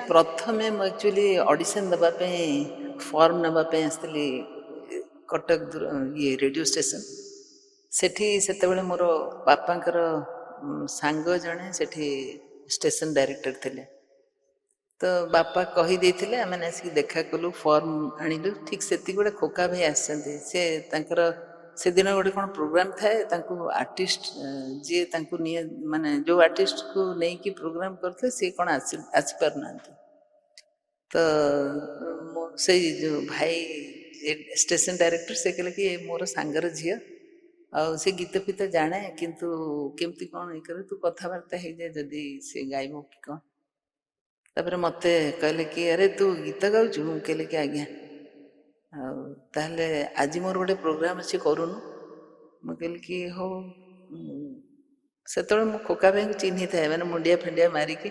ପ୍ରଥମେ ମୁଁ actually audition ଦେବା ପାଇଁ ଫର୍ମ ନେବା ପାଇଁ ଆସିଥିଲି କଟକ ଇଏ ରେଡ଼ିଓ ଷ୍ଟେସନ୍। ସେଠି ସେତେବେଳେ ମୋର ବାପାଙ୍କର ସାଙ୍ଗ ଜଣେ ସେଠି ଷ୍ଟେସନ୍ ଡାଇରେକ୍ଟର ଥିଲେ। ତ ବାପା କହିଦେଇଥିଲେ, ଆମେ ଆସିକି ଦେଖା କଲୁ, ଫର୍ମ ଆଣିଲୁ। ଠିକ୍ ସେତିକି ବେଳେ ଖୋକା ଭାଇ ଆସିଛନ୍ତି। ସେ ତାଙ୍କର ସେଦିନ ଗୋଟେ କ'ଣ ପ୍ରୋଗ୍ରାମ୍ ଥାଏ, ତାଙ୍କୁ ଆର୍ଟିଷ୍ଟ ଯିଏ ତାଙ୍କୁ ନିଏ, ମାନେ ଯେଉଁ ଆର୍ଟିଷ୍ଟକୁ ନେଇକି ପ୍ରୋଗ୍ରାମ୍ କରୁଥିଲେ ସିଏ କ'ଣ ଆସିପାରୁନାହାନ୍ତି। ତ ସେଇ ଯେଉଁ ଭାଇ ଷ୍ଟେସନ୍ ଡାଇରେକ୍ଟର ସେ କହିଲେ କି ମୋର ସାଙ୍ଗର ଝିଅ, ଆଉ ସେ ଗୀତ ଫିତ ଜାଣେ, କିନ୍ତୁ କେମିତି କ'ଣ ଇଏ କରେ, ତୁ କଥାବାର୍ତ୍ତା ହେଇଯାଏ ଯଦି ସେ ଗାଇବ କି କ'ଣ। ତାପରେ ମୋତେ କହିଲେ କି ଆରେ ତୁ ଗୀତ ଗାଉଛୁ? ମୁଁ କହିଲି କି ଆଜ୍ଞା। ଆଉ ତାହେଲେ ଆଜି ମୋର ଗୋଟେ ପ୍ରୋଗ୍ରାମ୍ ଅଛି, କରୁନୁ? ମୁଁ କହିଲି କି ହଉ। ସେତେବେଳେ ମୁଁ ଖୋକା ଭାଇଙ୍କୁ ଚିହ୍ନିଥାଏ, ମାନେ ମୁଣ୍ଡିଆ ଫିଣ୍ଡିଆ ମାରିକି।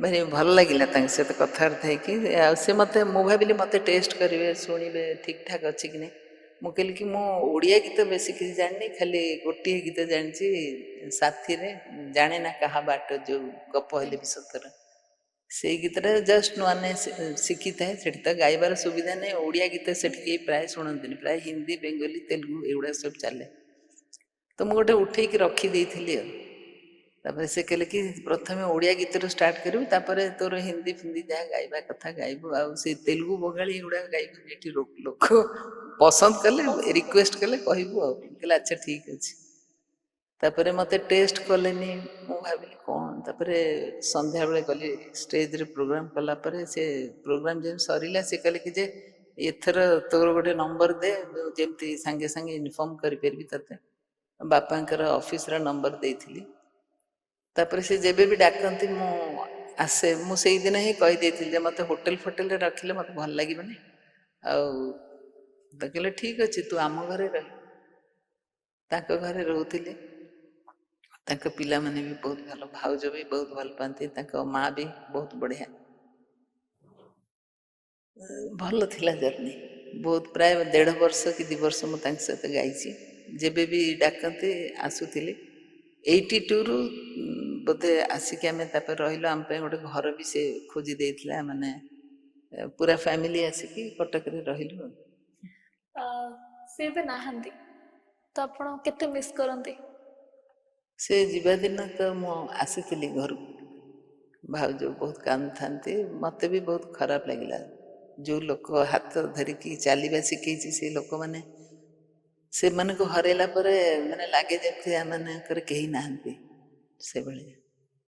ଭାରି ଭଲ ଲାଗିଲା ତାଙ୍କ ସହିତ କଥାବାର୍ତ୍ତା ହେଇକି। ଆଉ ସେ ମୋତେ, ମୁଁ ଭାବିଲି ମୋତେ ଟେଷ୍ଟ କରିବେ, ଶୁଣିବେ ଠିକ୍ ଠାକ୍ ଅଛି କି ନାହିଁ। ମୁଁ କହିଲି କି ମୁଁ ଓଡ଼ିଆ ଗୀତ ବେଶୀ କିଛି ଜାଣିନି, ଖାଲି ଗୋଟିଏ ଗୀତ ଜାଣିଛି, ସାଥିରେ ଜାଣେ ନା କାହା ବାଟ, ଯେଉଁ ଗପ ହେଲେ ବି ସତର। ସେଇ ଗୀତଟା ଜଷ୍ଟ ନୂଆ ନୂଆ ଶିଖିଥାଏ। ସେଠି ତ ଗାଇବାର ସୁବିଧା ନାହିଁ। ଓଡ଼ିଆ ଗୀତ ସେଠି କେହି ପ୍ରାୟ ଶୁଣନ୍ତିନି, ପ୍ରାୟ ହିନ୍ଦୀ, ବେଙ୍ଗଲୀ, ତେଲୁଗୁ ଏଗୁଡ଼ା ସବୁ ଚାଲେ। ତ ମୁଁ ଗୋଟେ ଉଠେଇକି ରଖିଦେଇଥିଲି ଆଉ। ତାପରେ ସେ କହିଲେ କି ପ୍ରଥମେ ଓଡ଼ିଆ ଗୀତରୁ ଷ୍ଟାର୍ଟ କରିବୁ, ତାପରେ ତୋର ହିନ୍ଦୀ ଫିନ୍ଦି ଯାହା ଗାଇବା କଥା ଗାଇବୁ, ଆଉ ସେ ତେଲୁଗୁ ବଙ୍ଗାଳୀ ଏଗୁଡ଼ାକ ଗାଇବୁନି। ଏଠି ଲୋକ ପସନ୍ଦ କଲେ, ରିକ୍ୱେଷ୍ଟ କଲେ କହିବୁ ଆଉ। ମୁଁ କହିଲି ଆଚ୍ଛା ଠିକ୍ ଅଛି। ତାପରେ ମୋତେ ଟେଷ୍ଟ କଲେନି। ମୁଁ ଭାବିଲି କ'ଣ। ତାପରେ ସନ୍ଧ୍ୟାବେଳେ ଗଲି ଷ୍ଟେଜ୍ରେ ପ୍ରୋଗ୍ରାମ୍ କଲା ପରେ, ସେ ପ୍ରୋଗ୍ରାମ୍ ଯେମିତି ସରିଲା, ସେ କହିଲେ କି ଯେ ଏଥର ତୋର ଗୋଟେ ନମ୍ବର ଦେ, ଯେମିତି ସାଙ୍ଗେ ସାଙ୍ଗେ ଇନଫର୍ମ କରିପାରିବି ତତେ। ବାପାଙ୍କର ଅଫିସର ନମ୍ବର ଦେଇଥିଲି। ତାପରେ ସେ ଯେବେ ବି ଡାକନ୍ତି ମୁଁ ଆସେ। ମୁଁ ସେଇଦିନ ହିଁ କହିଦେଇଥିଲି ଯେ ମୋତେ ହୋଟେଲ ଫୋଟେଲରେ ରଖିଲେ ମୋତେ ଭଲ ଲାଗିବନି। ଆଉ ତ କହିଲେ ଠିକ୍ ଅଛି, ତୁ ଆମ ଘରେ ରହ। ତାଙ୍କ ଘରେ ରହୁଥିଲି। ତାଙ୍କ ପିଲାମାନେ ବି ବହୁତ ଭଲ, ଭାଉଜ ବି ବହୁତ ଭଲ ପାଆନ୍ତି, ତାଙ୍କ ମା ବି ବହୁତ ବଢ଼ିଆ। ଭଲ ଥିଲା ଜର୍ଣ୍ଣି। ବହୁତ, ପ୍ରାୟ 1.5 ବର୍ଷ କି 2 ବର୍ଷ ମୁଁ ତାଙ୍କ ସହିତ ଗାଇଛି। ଯେବେ ବି ଡାକନ୍ତି ଆସୁଥିଲି। 82ରୁ ବୋଧେ ଆସିକି ଆମେ ତାପରେ ରହିଲୁ। ଆମ ପାଇଁ ଗୋଟେ ଘର ବି ସେ ଖୋଜି ଦେଇଥିଲା, ମାନେ ପୁରା ଫ୍ୟାମିଲି ଆସିକି କଟକରେ ରହିଲୁ। ସେ ଏବେ ନାହାନ୍ତି, ତ ଆପଣ କେତେ ମିସ୍ କରନ୍ତି? ସେ ଯିବା ଦିନ ତ ମୁଁ ଆସିଥିଲି ଘରକୁ, ଭାଉଜ ବହୁତ କାନ୍ଦୁଥାନ୍ତି। ମୋତେ ବି ବହୁତ ଖରାପ ଲାଗିଲା। ଯେଉଁ ଲୋକ ହାତ ଧରିକି ଚାଲିବା ଶିଖେଇଛି, ସେ ଲୋକମାନେ, ସେମାନଙ୍କୁ ହରାଇଲା ପରେ ମାନେ ଲାଗେ ଯେମିତି ଆମମାନଙ୍କର କେହି ନାହାନ୍ତି ସେଭଳି।